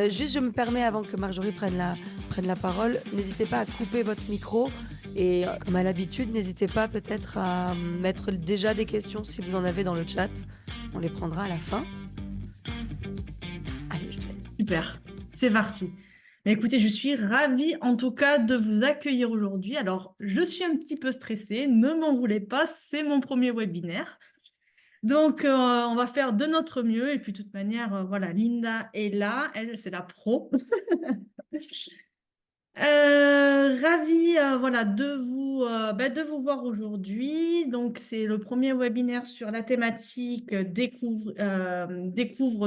Juste, je me permets, avant que Marjorie prenne la parole, n'hésitez pas à couper votre micro et comme à l'habitude, n'hésitez pas peut-être à mettre déjà des questions si vous en avez dans le chat. On les prendra à la fin. Allez, je te laisse. Super, c'est parti. Mais écoutez, je suis ravie en tout cas de vous accueillir aujourd'hui. Alors, je suis un petit peu stressée, ne m'en voulez pas, c'est mon premier webinaire. Donc, on va faire de notre mieux. Et puis, de toute manière, voilà, Linda est là, elle, c'est la pro. Ravie voilà, de vous voir aujourd'hui. Donc, c'est le premier webinaire sur la thématique découvre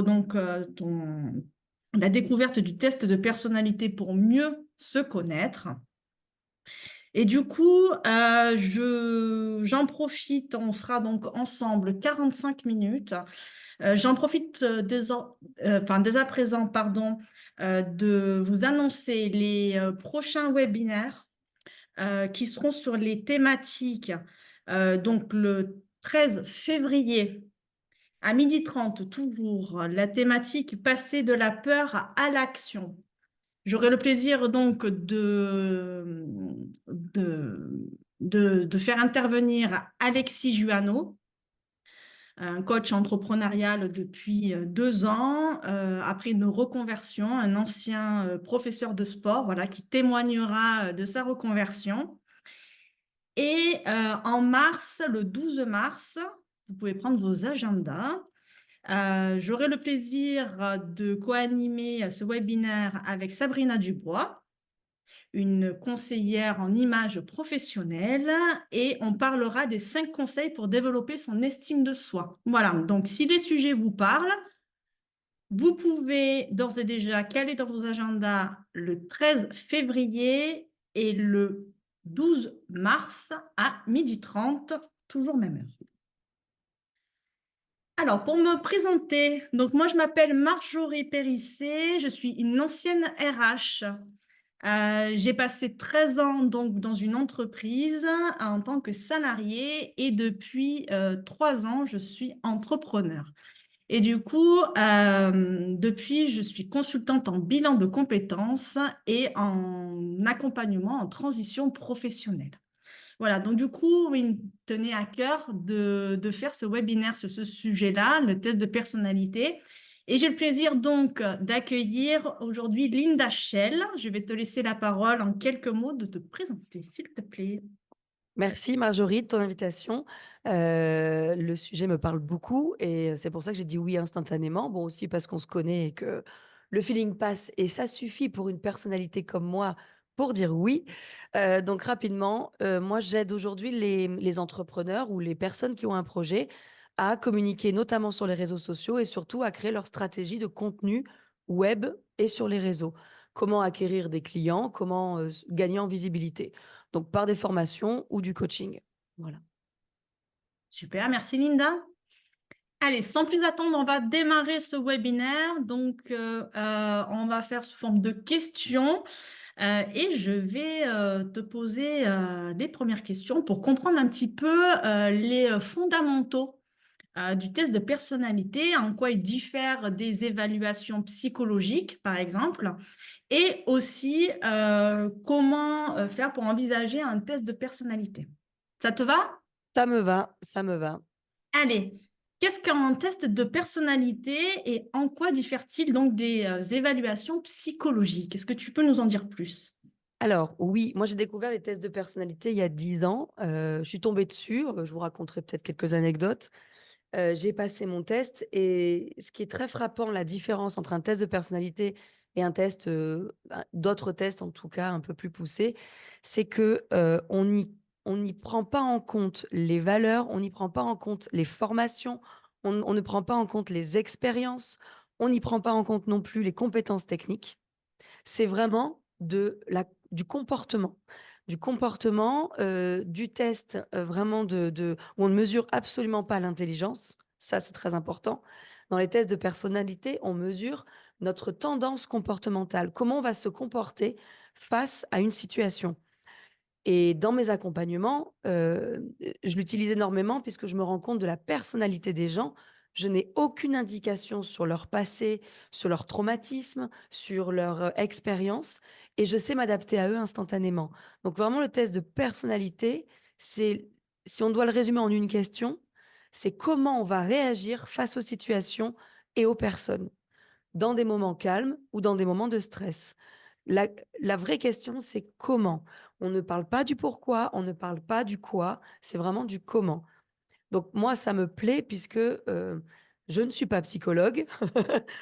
donc la découverte du test de personnalité pour mieux se connaître. Et du coup, j'en profite, on sera donc ensemble 45 minutes. J'en profite dès à présent, pardon, de vous annoncer les prochains webinaires qui seront sur les thématiques. Donc, le 13 février à 12h30, toujours, la thématique passer de la peur à l'action. J'aurai le plaisir donc de faire intervenir Alexis Juano, un coach entrepreneurial depuis 2 ans, après une reconversion, un ancien professeur de sport, voilà, qui témoignera de sa reconversion. Et en mars, le 12 mars, vous pouvez prendre vos agendas. J'aurai le plaisir de co-animer ce webinaire avec Sabrina Dubois, une conseillère en image professionnelle, et on parlera des 5 conseils pour développer son estime de soi. Voilà, donc si les sujets vous parlent, vous pouvez d'ores et déjà caler dans vos agendas le 13 février et le 12 mars à 12h30, toujours même heure. Alors, pour me présenter, donc moi je m'appelle Marjorie Périssé, je suis une ancienne RH. J'ai passé 13 ans donc dans une entreprise en tant que salariée et depuis 3 ans, je suis entrepreneur. Et du coup, depuis, je suis consultante en bilan de compétences et en accompagnement en transition professionnelle. Voilà, donc du coup, il me tenait à cœur de faire ce webinaire sur ce sujet-là, le test de personnalité. Et j'ai le plaisir donc d'accueillir aujourd'hui Linda Schell. Je vais te laisser la parole en quelques mots de te présenter, s'il te plaît. Merci Marjorie de ton invitation. Le sujet me parle beaucoup et c'est pour ça que j'ai dit oui instantanément. Bon, aussi parce qu'on se connaît et que le feeling passe et ça suffit pour une personnalité comme moi pour dire oui. Donc rapidement, moi j'aide aujourd'hui les entrepreneurs ou les personnes qui ont un projet à communiquer notamment sur les réseaux sociaux et surtout à créer leur stratégie de contenu web et sur les réseaux. Comment acquérir des clients, comment gagner en visibilité. Donc, par des formations ou du coaching. Voilà. Super, merci Linda. Allez, sans plus attendre, on va démarrer ce webinaire. Donc, on va faire sous forme de questions. Et je vais te poser les premières questions pour comprendre un petit peu les fondamentaux du test de personnalité, en quoi il diffère des évaluations psychologiques, par exemple, et aussi comment faire pour envisager un test de personnalité. Ça te va? Ça me va, ça me va. Allez, qu'est-ce qu'un test de personnalité et en quoi diffère-t-il donc des évaluations psychologiques? Est-ce que tu peux nous en dire plus? Alors, oui, moi j'ai découvert les tests de personnalité il y a 10 ans. Je suis tombée dessus. Je vous raconterai peut-être quelques anecdotes. J'ai passé mon test et ce qui est très frappant, la différence entre un test de personnalité et un test, d'autres tests en tout cas un peu plus poussés, c'est que on n'y prend pas en compte les valeurs, on n'y prend pas en compte les formations, on ne prend pas en compte les expériences, on n'y prend pas en compte non plus les compétences techniques. C'est vraiment du comportement. Du comportement, du test vraiment où on ne mesure absolument pas l'intelligence. Ça, c'est très important. Dans les tests de personnalité, on mesure notre tendance comportementale. Comment on va se comporter face à une situation. Et dans mes accompagnements, je l'utilise énormément puisque je me rends compte de la personnalité des gens. Je n'ai aucune indication sur leur passé, sur leur traumatisme, sur leur expérience, et je sais m'adapter à eux instantanément. Donc vraiment, le test de personnalité, c'est, si on doit le résumer en une question, c'est comment on va réagir face aux situations et aux personnes, dans des moments calmes ou dans des moments de stress. La, la vraie question, c'est comment. On ne parle pas du pourquoi, on ne parle pas du quoi, c'est vraiment du comment. Donc moi, ça me plaît puisque je ne suis pas psychologue.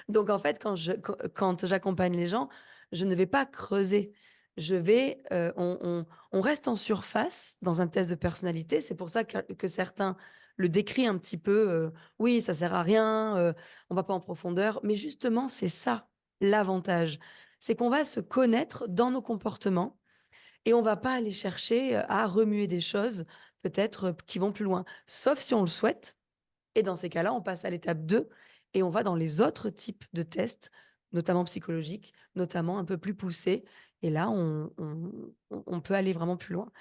Donc en fait, quand j'accompagne les gens, je ne vais pas creuser. On reste en surface dans un test de personnalité. C'est pour ça que certains le décrivent un petit peu. Oui, ça sert à rien, on va pas en profondeur. Mais justement, c'est ça l'avantage. C'est qu'on va se connaître dans nos comportements et on va pas aller chercher à remuer des choses peut-être qui vont plus loin. Sauf si on le souhaite. Et dans ces cas-là, on passe à l'étape 2 et on va dans les autres types de tests, notamment psychologiques, notamment un peu plus poussés. Et là, on peut aller vraiment plus loin.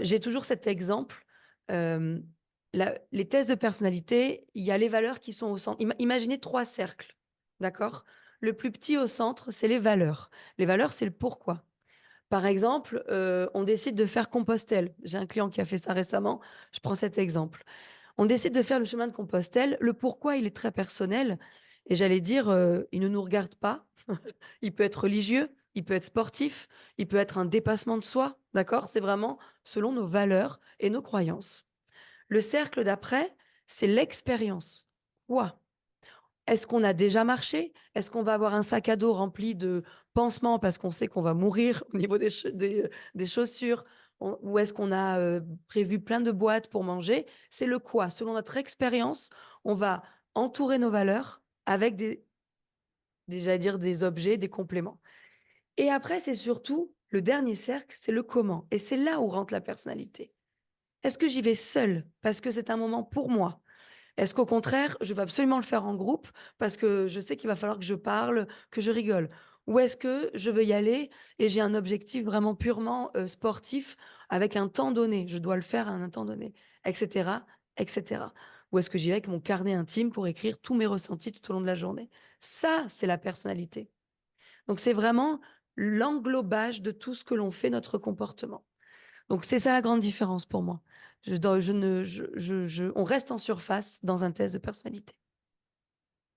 J'ai toujours cet exemple. euh, les tests de personnalité, il y a les valeurs qui sont au centre. Imaginez 3 cercles, d'accord? Le plus petit au centre, c'est les valeurs. Les valeurs, c'est le pourquoi. Par exemple, on décide de faire Compostelle. J'ai un client qui a fait ça récemment. Je prends cet exemple. On décide de faire le chemin de Compostelle. Le pourquoi, il est très personnel. Et j'allais dire, il ne nous regarde pas. Il peut être religieux, il peut être sportif, il peut être un dépassement de soi. D'accord? C'est vraiment selon nos valeurs et nos croyances. Le cercle d'après, c'est l'expérience. Quoi? Est-ce qu'on a déjà marché? Est-ce qu'on va avoir un sac à dos rempli de pansements parce qu'on sait qu'on va mourir au niveau des chaussures? Ou est-ce qu'on a prévu plein de boîtes pour manger? C'est le quoi. Selon notre expérience, on va entourer nos valeurs avec j'allais dire, des objets, des compléments. Et après, c'est surtout le dernier cercle, c'est le comment. Et c'est là où rentre la personnalité. Est-ce que j'y vais seule parce que c'est un moment pour moi? Est-ce qu'au contraire, je veux absolument le faire en groupe parce que je sais qu'il va falloir que je parle, que je rigole? Ou est-ce que je veux y aller et j'ai un objectif vraiment purement sportif avec un temps donné? Je dois le faire à un temps donné, etc., etc. Ou est-ce que j'y vais avec mon carnet intime pour écrire tous mes ressentis tout au long de la journée? Ça, c'est la personnalité. Donc, c'est vraiment l'englobage de tout ce que l'on fait, notre comportement. Donc, c'est ça la grande différence pour moi. On reste en surface dans un test de personnalité.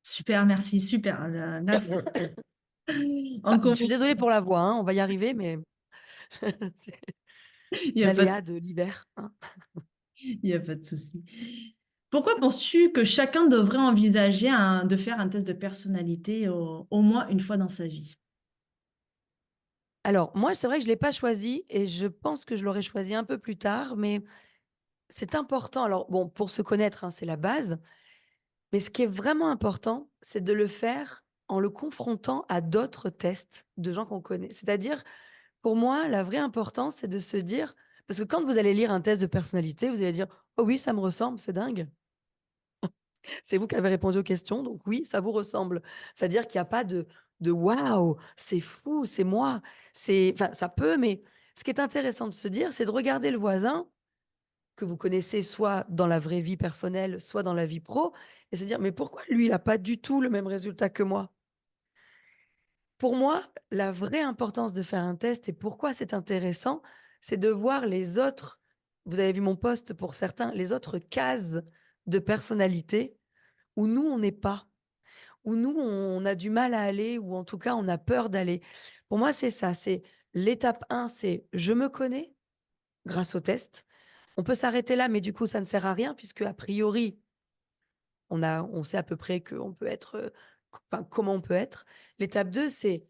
Super, merci, super. Là, Bah, je encore, suis désolée pour la voix, hein, on va y arriver, mais c'est il n'y a pas de, l'aléa de l'hiver, hein. il y a pas de souci. Pourquoi penses-tu que chacun devrait envisager de faire un test de personnalité au moins une fois dans sa vie? Alors, moi, c'est vrai que je ne l'ai pas choisi et je pense que je l'aurais choisi un peu plus tard, mais c'est important. Alors, bon, pour se connaître, hein, c'est la base, mais ce qui est vraiment important, c'est de le faire en le confrontant à d'autres tests de gens qu'on connaît. C'est-à-dire, pour moi, la vraie importance, c'est de se dire, parce que quand vous allez lire un test de personnalité, vous allez dire, oh oui, ça me ressemble, c'est dingue. C'est vous qui avez répondu aux questions, donc oui, ça vous ressemble. C'est-à-dire qu'il y a pas de waouh, c'est fou, c'est moi. Enfin, ça peut, mais ce qui est intéressant de se dire, c'est de regarder le voisin que vous connaissez soit dans la vraie vie personnelle, soit dans la vie pro, et se dire, mais pourquoi lui, il n'a pas du tout le même résultat que moi? Pour moi, la vraie importance de faire un test et pourquoi c'est intéressant, c'est de voir les autres, vous avez vu mon poste pour certains, les autres cases de personnalité où nous, on n'est pas, où nous, on a du mal à aller, ou en tout cas, on a peur d'aller. Pour moi, c'est ça. C'est l'étape 1, c'est je me connais grâce au test. On peut s'arrêter là, mais du coup, ça ne sert à rien, puisque a priori, on sait à peu près qu'on peut être, enfin, comment on peut être. L'étape 2, c'est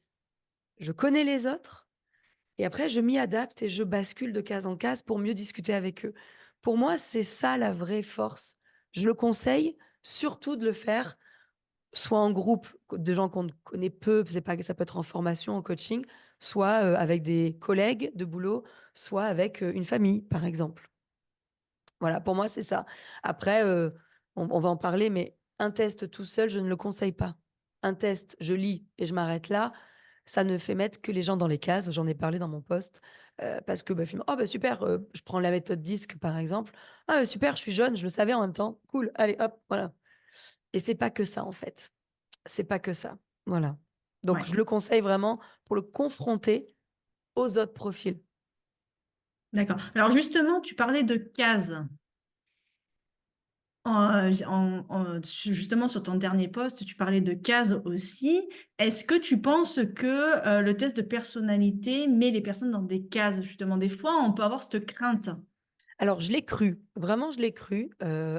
je connais les autres, et après, je m'y adapte et je bascule de case en case pour mieux discuter avec eux. Pour moi, c'est ça la vraie force. Je le conseille surtout de le faire soit en groupe de gens qu'on connaît peu, c'est pas, ça peut être en formation, en coaching, soit avec des collègues de boulot, soit avec une famille, par exemple. Voilà, pour moi, c'est ça. Après, on va en parler, mais un test tout seul, je ne le conseille pas. Un test, je lis et je m'arrête là. Ça ne fait mettre que les gens dans les cases. J'en ai parlé dans mon post. Parce que oh, bah, super, je prends la méthode DISC, par exemple. Ah, bah, super, je suis jeune, je le savais en même temps. Cool, allez, hop, voilà. Et c'est pas que ça, en fait. C'est pas que ça. Voilà. Donc, Ouais, je le conseille vraiment pour le confronter aux autres profils. d'accord. Alors justement, tu parlais de cases. Justement, sur ton dernier post, tu parlais de cases aussi. Est-ce que tu penses que le test de personnalité met les personnes dans des cases, justement? Des fois, on peut avoir cette crainte. Alors, je l'ai cru, vraiment, je l'ai cru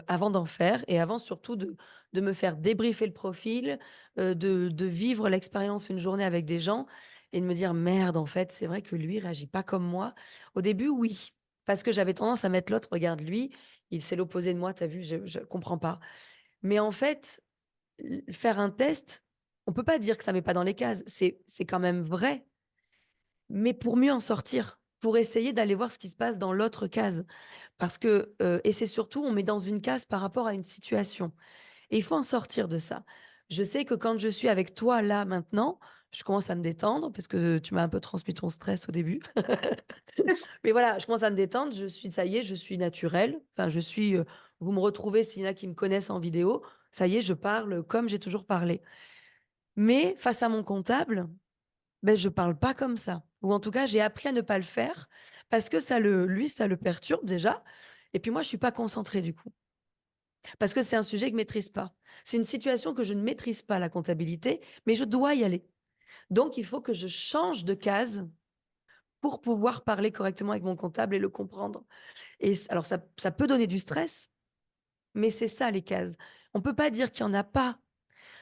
avant d'en faire et avant surtout de me faire débriefer le profil, de vivre l'expérience une journée avec des gens et de me dire merde, en fait, c'est vrai que lui, il réagit pas comme moi. Au début, oui, parce que j'avais tendance à mettre l'autre, regarde lui, il s'est l'opposé de moi, t'as vu, je comprends pas. Mais en fait, faire un test, on peut pas dire que ça met pas dans les cases, c'est quand même vrai, mais pour mieux en sortir, pour essayer d'aller voir ce qui se passe dans l'autre case. Parce que, et c'est surtout, on met dans une case par rapport à une situation. Et il faut en sortir de ça. Je sais que quand je suis avec toi là maintenant, je commence à me détendre parce que tu m'as un peu transmis ton stress au début. Mais voilà, je commence à me détendre. Je suis, ça y est, je suis naturelle. Enfin, je suis. Vous me retrouvez s'il y en a qui me connaissent en vidéo. Ça y est, je parle comme j'ai toujours parlé. Mais face à mon comptable, ben, je parle pas comme ça. Ou en tout cas, j'ai appris à ne pas le faire parce que lui, ça le perturbe déjà. Et puis moi, je suis pas concentrée du coup. Parce que c'est un sujet que je maîtrise pas. C'est une situation que je ne maîtrise pas, la comptabilité, mais je dois y aller. Donc, il faut que je change de case pour pouvoir parler correctement avec mon comptable et le comprendre. Et alors, ça peut donner du stress, mais c'est ça les cases. On peut pas dire qu'il y en a pas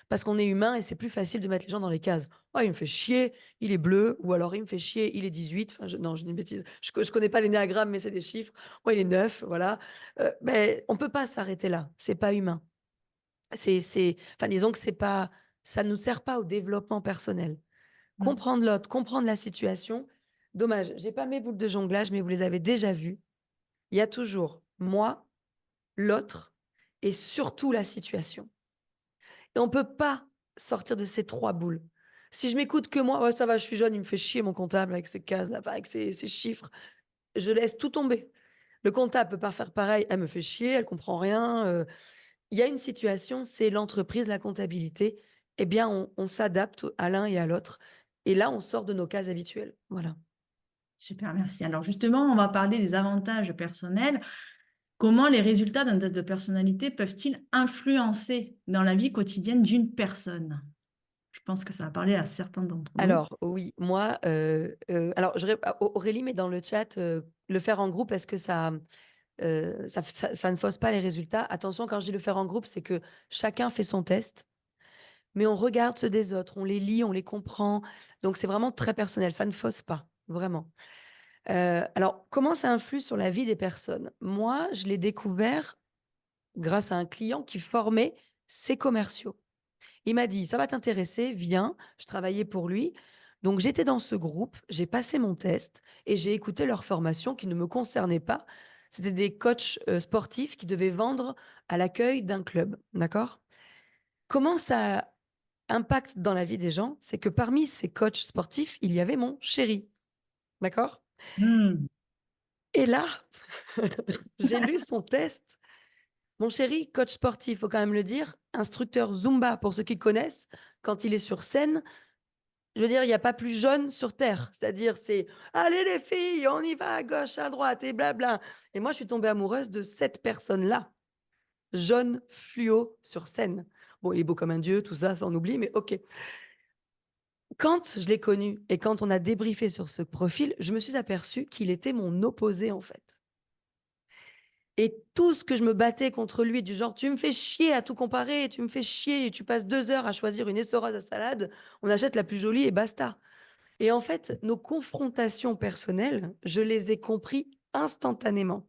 parce qu'on est humain et c'est plus facile de mettre les gens dans les cases. Oh, il me fait chier, il est bleu, ou alors il me fait chier, il est 18. Enfin, non, je dis une bêtise. Je connais pas les néagrammes, mais c'est des chiffres. Oh, il est 9, voilà. Mais on peut pas s'arrêter là. C'est pas humain. Enfin, disons que c'est pas, ça nous sert pas au développement personnel. Mm. Comprendre l'autre, comprendre la situation. Dommage, j'ai pas mes boucles de jonglage, mais vous les avez déjà vues. Il y a toujours moi, l'autre et surtout la situation. Et on peut pas sortir de ces trois boules. Si je m'écoute que moi, ouais, ça va, je suis jeune, il me fait chier mon comptable avec ses cases là, avec ses chiffres. Je laisse tout tomber. Le comptable peut pas faire pareil. Elle me fait chier, elle comprend rien. Il y a une situation, c'est l'entreprise, la comptabilité. Eh bien, on s'adapte à l'un et à l'autre. Et là, on sort de nos cases habituelles. Voilà. Super, merci. Alors justement, on va parler des avantages personnels. Comment les résultats d'un test de personnalité peuvent-ils influencer dans la vie quotidienne d'une personne? Je pense que ça va parler à certains d'entre nous. Alors, oui, moi, alors, Aurélie met dans le chat le faire en groupe, est-ce que ça ne fausse pas les résultats? Attention, quand je dis le faire en groupe, c'est que chacun fait son test, mais on regarde ceux des autres, on les lit, on les comprend. Donc, c'est vraiment très personnel, ça ne fausse pas, vraiment. Alors, comment ça influe sur la vie des personnes? Moi, je l'ai découvert grâce à un client qui formait ses commerciaux. Il m'a dit: «Ça va t'intéresser, viens». Je travaillais pour lui. Donc j'étais dans ce groupe, j'ai passé mon test et j'ai écouté leur formation qui ne me concernait pas. C'était des coachs, sportifs qui devaient vendre à l'accueil d'un club, d'accord? Comment ça impacte dans la vie des gens? C'est que parmi ces coachs sportifs, il y avait mon chéri, d'accord? Hmm. Et là, j'ai lu son test. Mon chéri, coach sportif, faut quand même le dire, instructeur Zumba pour ceux qui connaissent, quand il est sur scène, je veux dire, il y a pas plus jaune sur terre. C'est-à-dire, c'est: «Allez les filles, on y va à gauche, à droite et blabla». Et moi, je suis tombée amoureuse de cette personne-là, jaune fluo sur scène. Bon, il est beau comme un dieu, tout ça, ça on oublie, mais OK. Quand je l'ai connu et quand on a débriefé sur ce profil, je me suis aperçue qu'il était mon opposé, en fait. Et tout ce que je me battais contre lui, du genre: «Tu me fais chier à tout comparer, tu me fais chier et tu passes 2 heures à choisir une essorade à salade, on achète la plus jolie et basta». Et en fait, nos confrontations personnelles, je les ai compris instantanément.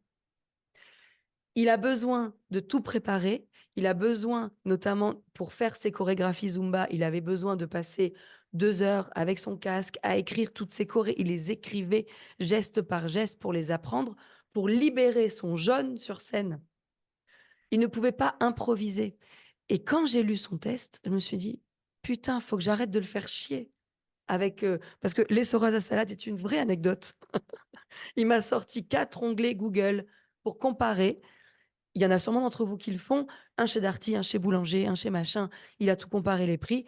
Il a besoin de tout préparer. Il a besoin, notamment pour faire ses chorégraphies Zumba, il avait besoin de passer 2 heures avec son casque à écrire toutes ses chorés. Il les écrivait geste par geste pour les apprendre, pour libérer son jaune sur scène. Il ne pouvait pas improviser. Et quand j'ai lu son test, je me suis dit, putain, faut que j'arrête de le faire chier. Parce que l'essoreuse à salade est une vraie anecdote. Il m'a sorti 4 onglets Google pour comparer. il y en a sûrement d'entre vous qui le font, un chez Darty, un chez Boulanger, un chez machin, il a tout comparé les prix.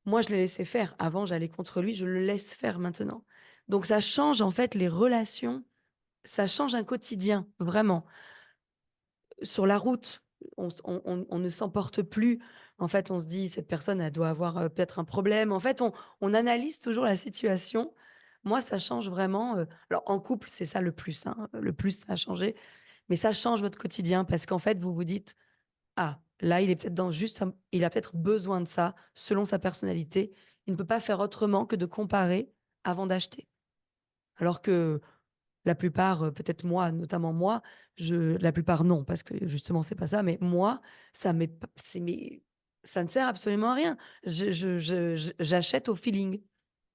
Moi, je l'ai laissé faire. Avant, j'allais contre lui, je le laisse faire maintenant. Donc ça change en fait les relations, ça change un quotidien, vraiment. Sur la route, on ne s'emporte plus. En fait, on se dit: «Cette personne, elle doit avoir, peut-être un problème». En fait, on analyse toujours la situation. Moi, ça change vraiment, alors en couple, c'est ça le plus, hein, le plus ça a changé, mais ça change votre quotidien parce qu'en fait, vous vous dites: «Ah, là, il est peut-être dans juste un il a peut-être besoin de ça, selon sa personnalité. Il ne peut pas faire autrement que de comparer avant d'acheter». Alors que la plupart, peut-être moi, notamment moi, la plupart non, parce que justement c'est pas ça, mais moi, ça m'est p c'est mais ça ne sert absolument à rien. J'achète au feeling,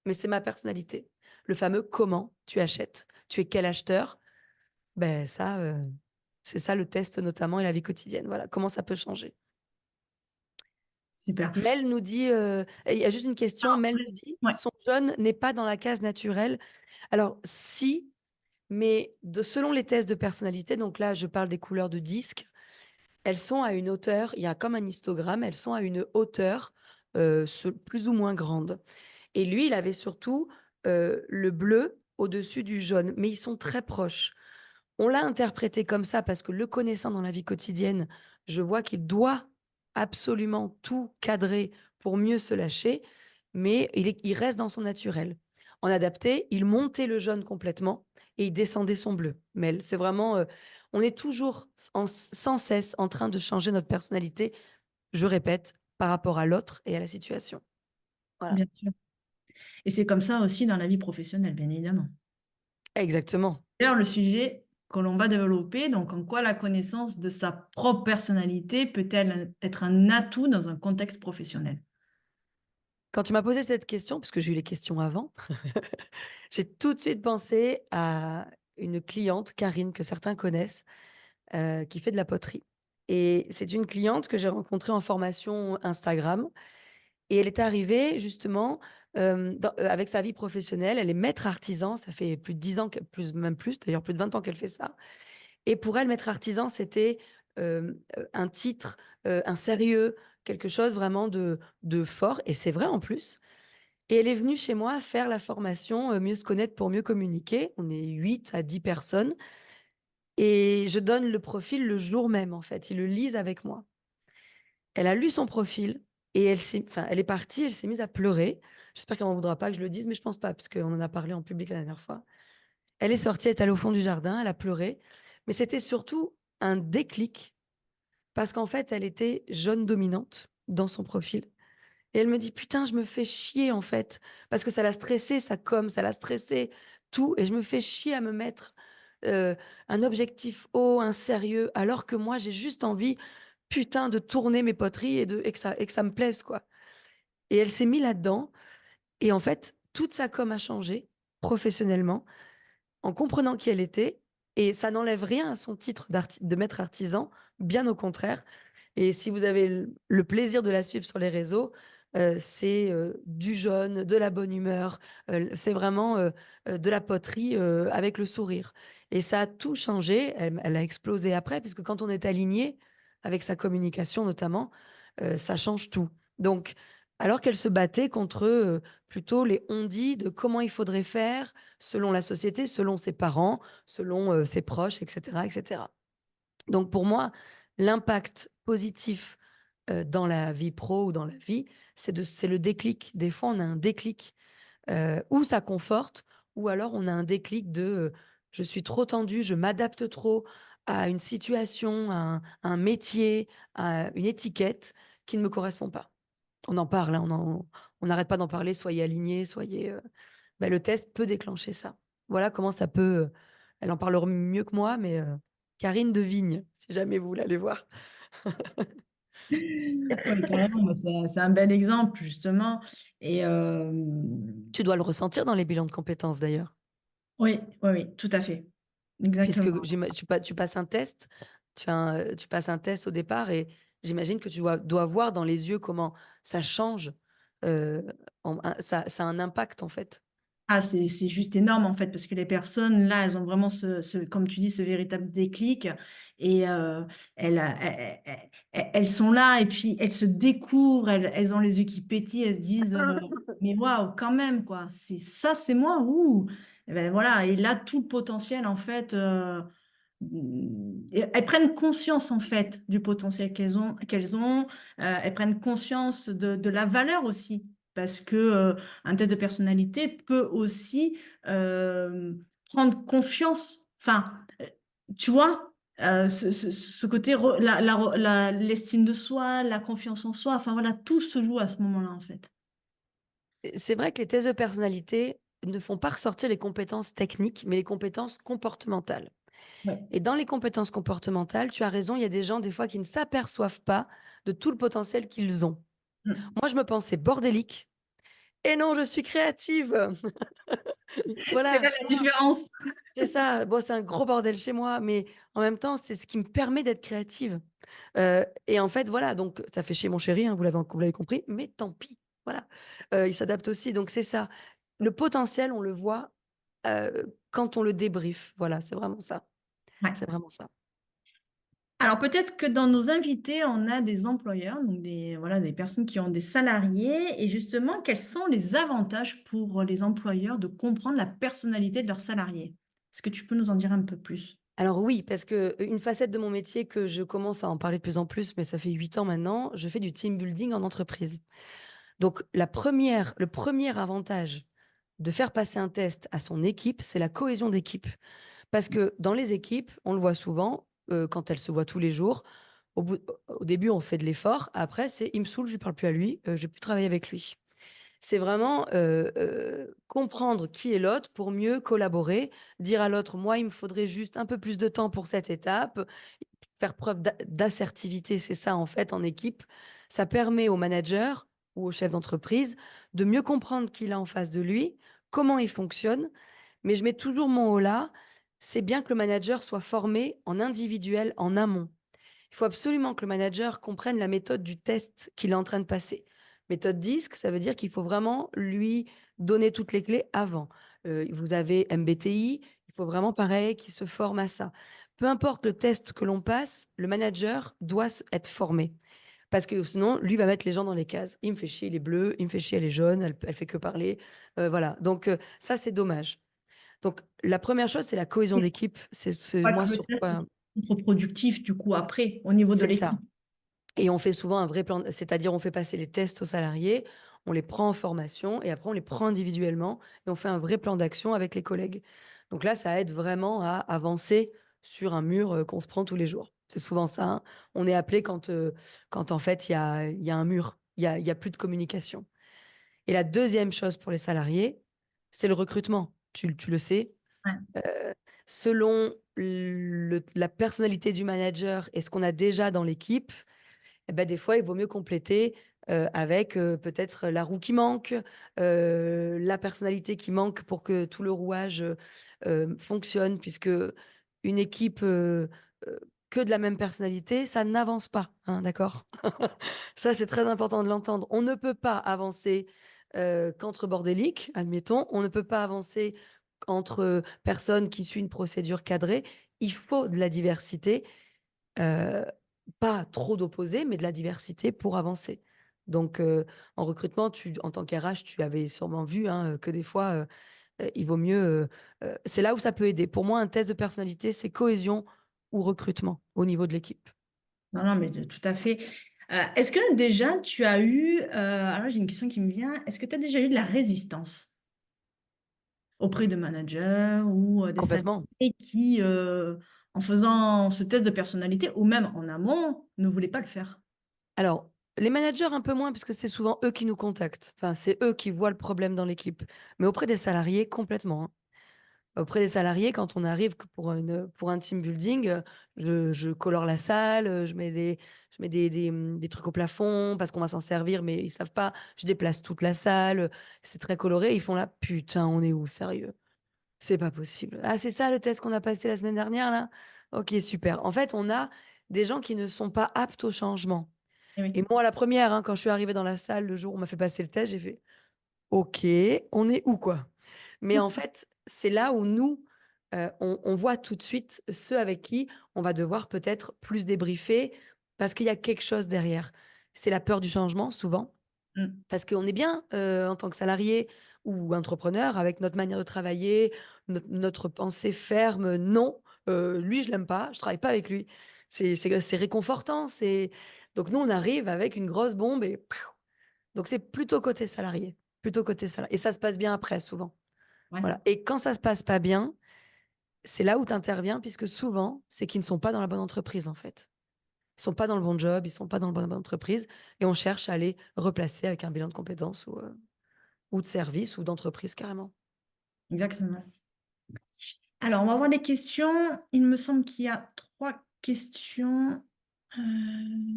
mais c'est ma personnalité. Le fameux comment tu achètes, tu es quel acheteur? Ben ça, c'est ça le test notamment et la vie quotidienne, voilà, comment ça peut changer. Super. Mel nous dit, il y a juste une question, Alors, Mel nous vas-y. dit: Ouais. «Son jaune n'est pas dans la case naturelle». Alors si, mais selon les tests de personnalité, donc là, je parle des couleurs de disque, elles sont à une hauteur, il y a comme un histogramme, elles sont à une hauteur plus ou moins grande. Et lui, il avait surtout le bleu au-dessus du jaune, mais ils sont très proches. On l'a interprété comme ça parce que le connaissant dans la vie quotidienne, je vois qu'il doit absolument tout cadrer pour mieux se lâcher, mais il reste dans son naturel. En adapté, il montait le jaune complètement et il descendait son bleu. Mais c'est vraiment, on est toujours sans cesse en train de changer notre personnalité, je répète, par rapport à l'autre et à la situation. Voilà. Bien sûr. Et c'est comme ça aussi dans la vie professionnelle, bien évidemment. Exactement. D'ailleurs, le sujet que l'on va développer, donc en quoi la connaissance de sa propre personnalité peut-elle être un atout dans un contexte professionnel? Quand tu m'as posé cette question, puisque j'ai eu les questions avant, j'ai tout de suite pensé à une cliente, Karine, que certains connaissent, qui fait de la poterie. Et c'est une cliente que j'ai rencontrée en formation Instagram. Et elle est arrivée justement avec sa vie professionnelle. Elle est maître artisan. Ça fait plus de 10 ans, même plus, d'ailleurs plus de 20 ans qu'elle fait ça. Et pour elle, maître artisan, c'était un titre, un sérieux, quelque chose vraiment de fort. Et c'est vrai en plus. Et elle est venue chez moi faire la formation Mieux se connaître pour mieux communiquer. On est 8 à 10 personnes. Et je donne le profil le jour même, en fait. Ils le lisent avec moi. Elle a lu son profil et elle est partie, elle s'est mise à pleurer. J'espère qu'elle m'en voudra pas que je le dise, mais je pense pas, parce qu'on en a parlé en public la dernière fois. Elle est sortie, elle est allée au fond du jardin, elle a pleuré. Mais c'était surtout un déclic, parce qu'en fait, elle était jeune dominante dans son profil. Et elle me dit: «Putain, je me fais chier, en fait», parce que ça l'a stressée, sa com, ça l'a stressée, tout, et je me fais chier à me mettre, heu, un objectif haut, un sérieux, alors que moi, j'ai juste envie, putain, de tourner mes poteries et que ça me plaise, quoi. Et elle s'est mise là-dedans et en fait, toute sa com a changé, professionnellement, en comprenant qui elle était, et ça n'enlève rien à son titre de maître artisan, bien au contraire. Et si vous avez le plaisir de la suivre sur les réseaux, c'est, du jaune, de la bonne humeur, c'est vraiment, de la poterie, avec le sourire, et ça a tout changé. Elle a explosé après, puisque quand on est aligné avec sa communication notamment, ça change tout. Donc alors qu'elle se battait contre, plutôt les on-dit de comment il faudrait faire selon la société, selon ses parents, selon, ses proches, et cetera, et cetera. Donc pour moi, l'impact positif, dans la vie pro ou dans la vie, c'est le déclic. Des fois, on a un déclic, ou ça conforte, ou alors on a un déclic de, «Je suis trop tendue, je m'adapte trop à une situation, à un métier, à une étiquette qui ne me correspond pas». On en parle, hein, on n'arrête pas d'en parler, soyez alignés, soyez, le test peut déclencher ça. Voilà comment ça peut, elle en parlera mieux que moi, mais Karine de Vigne, si jamais vous voulez aller voir. Oui, carrément, bah, c'est un bel exemple justement et Tu dois le ressentir dans les bilans de compétences d'ailleurs, oui, oui, oui, tout à fait. Exactement. puisque tu passes un test, tu passes un test au départ, et j'imagine que tu dois voir dans les yeux comment ça change, ça a un impact en fait. Ah, c'est juste énorme en fait, parce que les personnes, là, elles ont vraiment comme tu dis, ce véritable déclic et elles sont là et puis elles se découvrent, elles ont les yeux qui pétillent, elles se disent mais waouh, quand même, quoi, c'est ça, c'est moi, ouh. Et ben voilà, et là, tout le potentiel en fait, et elles prennent conscience en fait du potentiel qu'elles ont, elles prennent conscience de la valeur aussi. Parce que un test de personnalité peut aussi euh, prendre confiance. Enfin, tu vois, ce côté, l'estime de soi, la confiance en soi, enfin voilà, tout se joue à ce moment-là en fait. C'est vrai que les tests de personnalité ne font pas ressortir les compétences techniques, mais les compétences comportementales. Ouais. Et dans les compétences comportementales, tu as raison, il y a des gens, des fois, qui ne s'aperçoivent pas de tout le potentiel qu'ils ont. Mm. Moi, je me pensais bordélique. Et non, je suis créative. C'est Voilà, là la différence. c'est ça. Bon, c'est un gros bordel chez moi, mais en même temps, c'est ce qui me permet d'être créative. Et en fait, voilà, donc ça fait chez mon chéri, hein, vous l'avez compris, mais tant pis. Voilà, il s'adapte aussi. Donc c'est ça. Le potentiel, on le voit quand on le débrief. Voilà, c'est vraiment ça. Ouais. C'est vraiment ça. Alors peut-être que dans nos invités, on a des employeurs, donc voilà, des personnes qui ont des salariés. Et justement, quels sont les avantages pour les employeurs de comprendre la personnalité de leurs salariés? Est-ce que tu peux nous en dire un peu plus? Alors oui, parce que une facette de mon métier que je commence à en parler de plus en plus, mais ça fait 8 ans maintenant, je fais du team building en entreprise. Donc le premier avantage de faire passer un test à son équipe, c'est la cohésion d'équipe. Parce que dans les équipes, on le voit souvent, quand elles se voient tous les jours, au début, on fait de l'effort. Après, c'est il me saoule, je ne parle plus à lui, je vais plus travailler avec lui. C'est vraiment comprendre qui est l'autre pour mieux collaborer, dire à l'autre, moi, il me faudrait juste un peu plus de temps pour cette étape, faire preuve d'assertivité, c'est ça en fait en équipe. Ça permet au manager ou au chef d'entreprise de mieux comprendre qui il a en face de lui, comment il fonctionne. Mais je mets toujours mon haut là. C'est bien que le manager soit formé en individuel en amont. Il faut absolument que le manager comprenne la méthode du test qu'il est en train de passer. Méthode DISC, ça veut dire qu'il faut vraiment lui donner toutes les clés avant. Vous avez MBTI, il faut vraiment pareil qu'il se forme à ça. Peu importe le test que l'on passe, le manager doit être formé. Parce que sinon, lui va mettre les gens dans les cases. Il me fait chier, il est bleu, il me fait chier, elle est jaune, elle fait que parler. Voilà. Donc, ça, c'est dommage. Donc, la première chose, c'est la cohésion Et je d'équipe. C'est crois moi que le sur test quoi. est contre-productif du coup après, au niveau de C'est l'équipe. ça. Et on fait souvent un vrai plan, c'est-à-dire on fait passer les tests aux salariés, on les prend en formation et après on les prend individuellement et on fait un vrai plan d'action avec les collègues. Donc là, ça aide vraiment à avancer sur un mur qu'on se prend tous les jours. C'est souvent ça, hein. On est appelé quand en fait il y a un mur, il y a plus de communication. Et la deuxième chose pour les salariés, c'est le recrutement. Tu le sais, Ouais. selon la personnalité du manager et ce qu'on a déjà dans l'équipe, eh ben, des fois, il vaut mieux compléter avec peut-être la roue qui manque, la personnalité qui manque pour que tout le rouage fonctionne, puisque une équipe euh, que de la même personnalité, ça n'avance pas, hein, d'accord? Ça, c'est très important de l'entendre. On ne peut pas avancer qu'entre bordéliques, admettons. On ne peut pas avancer entre personnes qui suivent une procédure cadrée. Il faut de la diversité. Heu, Pas trop d'opposés, mais de la diversité pour avancer. Donc, en recrutement, en tant qu'RH, tu avais sûrement vu, hein, que des fois, il vaut mieux, c'est là où ça peut aider. Pour moi, un test de personnalité, c'est cohésion ou recrutement au niveau de l'équipe. Non, non, mais tout à fait. Est-ce que déjà tu as eu, alors j'ai une question qui me vient, est-ce que tu as déjà eu de la résistance auprès de managers ou des Complètement. salariés qui, en faisant ce test de personnalité ou même en amont, ne voulaient pas le faire? Alors, les managers un peu moins, puisque c'est souvent eux qui nous contactent. Enfin, c'est eux qui voient le problème dans l'équipe. Mais auprès des salariés, complètement, hein. Auprès des salariés, quand on arrive que pour un team building, je colore la salle, je mets des trucs au plafond parce qu'on va s'en servir, mais ils savent pas. Je déplace toute la salle, c'est très coloré. Ils font là, putain, on est où, sérieux? C'est pas possible. Ah, c'est ça le test qu'on a passé la semaine dernière, là? Ok, super. En fait, on a des gens qui ne sont pas aptes au changement. Eh Et oui. moi, la première, hein, quand je suis arrivée dans la salle le jour où on m'a fait passer le test, j'ai fait, ok, on est où, quoi? Mais en fait, c'est là où nous, on voit tout de suite ceux avec qui on va devoir peut-être plus débriefer parce qu'il y a quelque chose derrière. C'est la peur du changement souvent, Mm. parce qu'on est bien, en tant que salarié ou entrepreneur avec notre manière de travailler, notre pensée ferme: «Non, lui je l'aime pas, je travaille pas avec lui». C'est réconfortant, donc nous on arrive avec une grosse bombe et donc c'est plutôt côté salarié, plutôt côté salarié et ça se passe bien après souvent. Ouais. Voilà et quand ça se passe pas bien, c'est là où tu interviens puisque souvent, c'est qu'ils ne sont pas dans la bonne entreprise, en fait. Ils sont pas dans le bon job, ils sont pas dans la bonne entreprise et on cherche à les replacer avec un bilan de compétences ou de service ou d'entreprise carrément. Exactement. Alors, on va voir les questions. Il me semble qu'il y a 3 questions.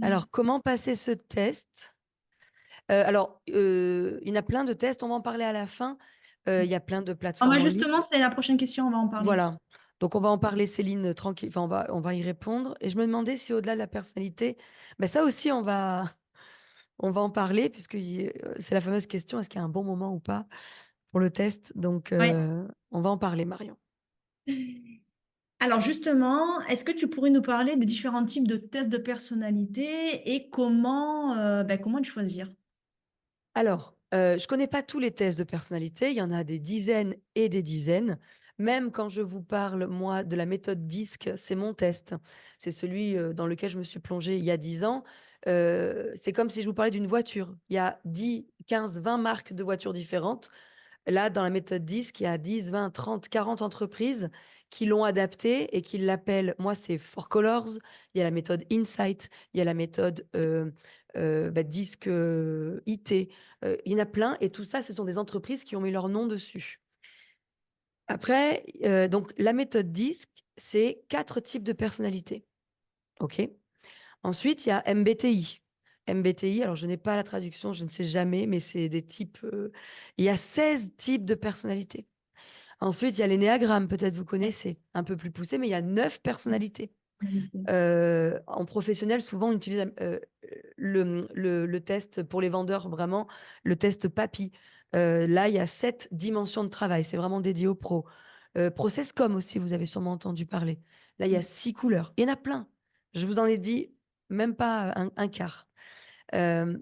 Alors, comment passer ce test? Il y en a plein de tests, on va en parler à la fin. Il y a plein de Ah bah, plateformes en ligne. justement, c'est la prochaine question, on va en parler. Voilà, donc on va en parler Céline, tranquille, enfin on va y répondre et je me demandais si au-delà de la personnalité, bah, ça aussi on va en parler puisque c'est la fameuse question: «Est-ce qu'il y a un bon moment ou pas pour le test?» Donc Ouais. on va en parler Marion. Alors justement, est-ce que tu pourrais nous parler des différents types de tests de personnalité et comment le choisir? Alors, je connais pas tous les tests de personnalité, il y en a des dizaines et des dizaines. Même quand je vous parle, moi, de la méthode DISC, c'est mon test. C'est celui, dans lequel je me suis plongée il y a 10 ans. C'est comme si je vous parlais d'une voiture. Il y a 10, 15, 20 marques de voitures différentes. Là, dans la méthode DISC, il y a 10, 20, 30, 40 entreprises qui l'ont adapté et qui l'appellent, moi, c'est 4 Colors. Il y a la méthode Insight, il y a la méthode DISC IT. Il y en a plein et tout ça, ce sont des entreprises qui ont mis leur nom dessus. Après, donc la méthode DISC, c'est 4 types de personnalités. OK. Ensuite, il y a MBTI. MBTI, alors je n'ai pas la traduction, je ne sais jamais, mais c'est des types. Il y a 16 types de personnalités. Ensuite, il y a l'énéagramme, peut-être vous Ouais. connaissez, un peu plus poussé, mais il y a 9 personnalités. Qualité. En professionnel, souvent, on utilise le test pour les vendeurs, vraiment, le test PAPI. Là, il y a 7 dimensions de travail. C'est vraiment dédié aux pros. Processcom aussi, vous avez sûrement entendu parler. Là, il y a 6 couleurs. Il y en a plein. Je vous en ai dit même pas un quart. Euh,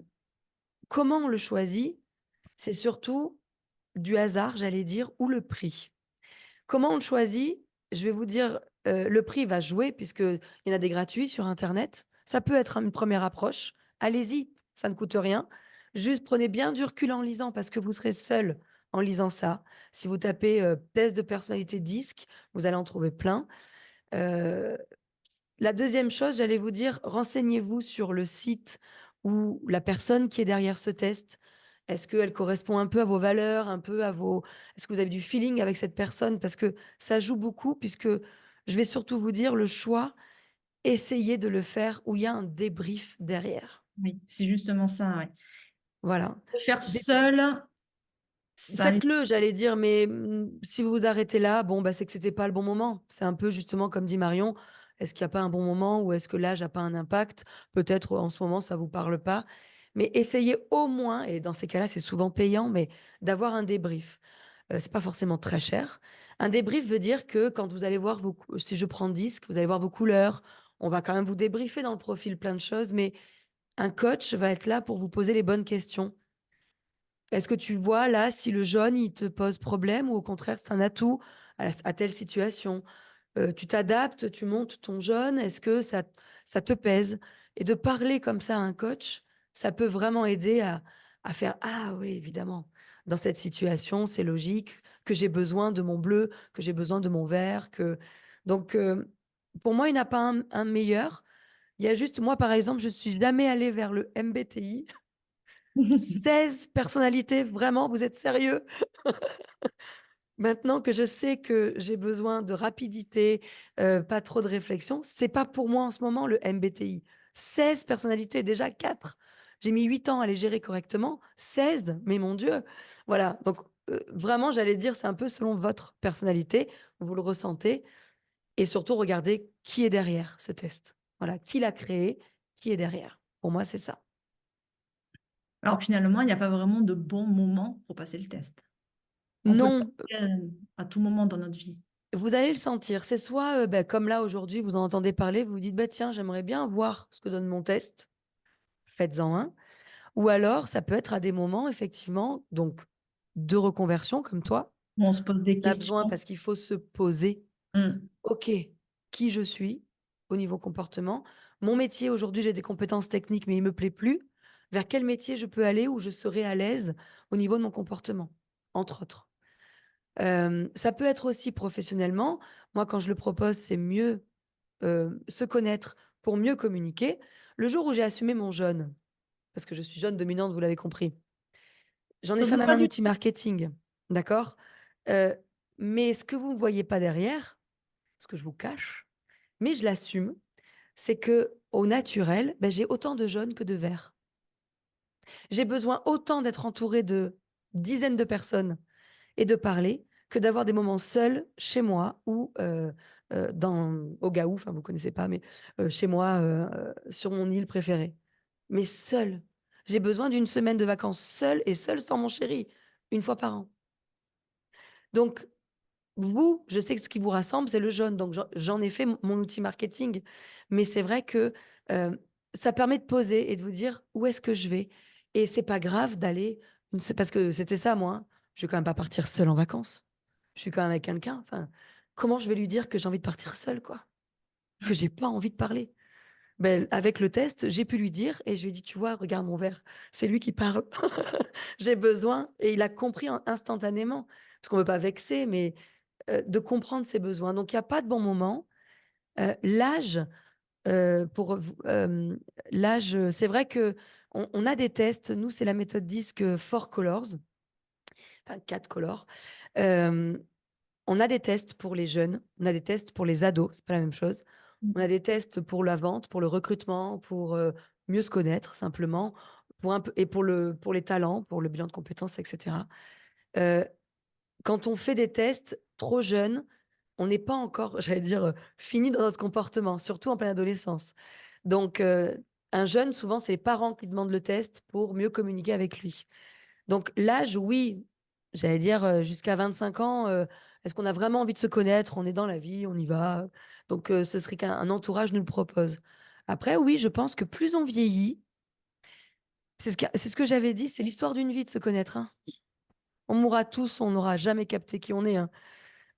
Comment on le choisit? C'est surtout du hasard, j'allais dire, ou le prix. Comment on le choisit? Je vais vous dire, le prix va jouer puisqu'il y en a des gratuits sur internet. Ça peut être une première approche. Allez-y, ça ne coûte rien. Juste prenez bien du recul en lisant parce que vous serez seul en lisant ça. Si vous tapez, test de personnalité DISC, vous allez en trouver plein. Heu, la deuxième chose, j'allais vous dire, renseignez-vous sur le site ou la personne qui est derrière ce test. Est-ce qu'elle correspond un peu à vos valeurs, un peu à vos est-ce que vous avez du feeling avec cette personne? Parce que ça joue beaucoup puisque je vais surtout vous dire le choix, essayez de le faire où il y a un débrief derrière. Oui, c'est justement ça, ouais. Voilà. Le faire Des seul, ça risque. Faites-le, j'allais dire, mais si vous vous arrêtez là, bon, bah, c'est que c'était pas le bon moment. C'est un peu justement comme dit Marion, est-ce qu'il y a pas un bon moment ou est-ce que l'âge a pas un impact? Peut-être en ce moment ça vous parle pas, mais essayez au moins et dans ces cas-là, c'est souvent payant, mais d'avoir un débrief. C'est pas forcément très cher. Un débrief veut dire que quand vous allez voir si je prends 10, que vous allez voir vos couleurs, on va quand même vous débriefer dans le profil plein de choses, mais un coach va être là pour vous poser les bonnes questions. Est-ce que tu vois là si le jaune, il te pose problème ou au contraire c'est un atout à telle situation? Tu t'adaptes, tu montes ton jaune, est-ce que ça te pèse? Et de parler comme ça à un coach, ça peut vraiment aider à faire: «Ah oui, évidemment, dans cette situation, c'est logique que j'ai besoin de mon bleu, que j'ai besoin de mon vert, que» donc pour moi, il n'y en a pas un meilleur. Il y a juste moi, par exemple, je suis jamais allée vers le MBTI. 16 personnalités, vraiment, vous êtes sérieux? Maintenant que je sais que j'ai besoin de rapidité, pas trop de réflexion, c'est pas pour moi en ce moment le MBTI. 16 personnalités, déjà 4. J'ai mis 8 ans à les gérer correctement, 16, mais mon Dieu! Voilà, donc vraiment, j'allais dire, c'est un peu selon votre personnalité, vous le ressentez et surtout regardez qui est derrière ce test. Voilà, qui l'a créé, qui est derrière. Pour moi, c'est ça. Alors finalement, il n'y a pas vraiment de bon moment pour passer le test. On peut le Non, passer à tout moment dans notre vie. vous allez le sentir. C'est soit, bah, comme là aujourd'hui, vous en entendez parler, vous vous dites, bah, tiens, j'aimerais bien voir ce que donne mon test. Faites-en un. Ou alors, ça peut être à des moments, effectivement, donc de reconversion comme toi. Où on se pose des On a besoin questions. parce qu'il faut se poser. Mm. OK, qui je suis au niveau comportement. Mon métier, aujourd'hui, j'ai des compétences techniques, mais il me plaît plus. Vers quel métier je peux aller où je serai à l'aise au niveau de mon comportement, entre autres. Ça peut être aussi professionnellement. Moi, quand je le propose, c'est mieux, se connaître pour mieux communiquer. Le jour où j'ai assumé mon jeûne, parce que je suis jeune dominante, vous l'avez compris, j'en ai fait Non, même pas un du outil marketing, d'accord? Heu, mais ce que vous ne voyez pas derrière, ce que je vous cache, mais je l'assume, c'est que au naturel, bah, j'ai autant de jaunes que de verts. J'ai besoin autant d'être entourée de dizaines de personnes et de parler, que d'avoir des moments seuls chez moi ou, dans au Gaou, enfin vous connaissez pas, mais, chez moi, sur mon île préférée. Mais seule. J'ai besoin d'une semaine de vacances seule et seule sans mon chéri, une fois par an. Donc vous, je sais que ce qui vous rassemble, c'est le jaune, donc j'en ai fait mon outil marketing. Mais c'est vrai que, ça permet de poser et de vous dire: «Où est-ce que je vais?» Et c'est pas grave d'aller c'est parce que c'était ça moi, hein. Je vais quand même pas partir seule en vacances. Je suis quand même avec quelqu'un, enfin, comment je vais lui dire que j'ai envie de partir seule, quoi? Que j'ai pas envie de parler? Ben avec le test, j'ai pu lui dire et je lui ai dit: «Tu vois, regarde mon verre, c'est lui qui parle. J'ai besoin» et il a compris instantanément. Parce qu'on veut pas vexer, mais de comprendre ses besoins. Donc il y a pas de bon moment. L'âge, pour v l'âge, c'est vrai qu'on a des tests. Nous, c'est la méthode DISC, 4 colors, enfin 4 colors. Hem, on a des tests pour les jeunes, on a des tests pour les ados, c'est pas la même chose. On a Mm. des tests pour la vente, pour le recrutement, pour, mieux se connaître simplement, pour un peu et pour les talents, pour le bilan de compétences et cetera. Heu, quand on fait des tests trop jeunes, on n'est pas encore, j'allais dire, fini dans notre comportement, surtout en pleine adolescence. Donc, un jeune, souvent, c'est les parents qui demandent le test pour mieux communiquer avec lui. Donc l'âge, oui, j'allais dire, jusqu'à 25 ans, est-ce qu'on a vraiment envie de se connaître? On est dans la vie, on y va, donc ce serait qu'un entourage nous le propose. Après oui, je pense que plus on vieillit, c'est ce que j'avais dit, c'est l'histoire d'une vie de se connaître, hein. On mourra tous, on n'aura jamais capté qui on est, hein.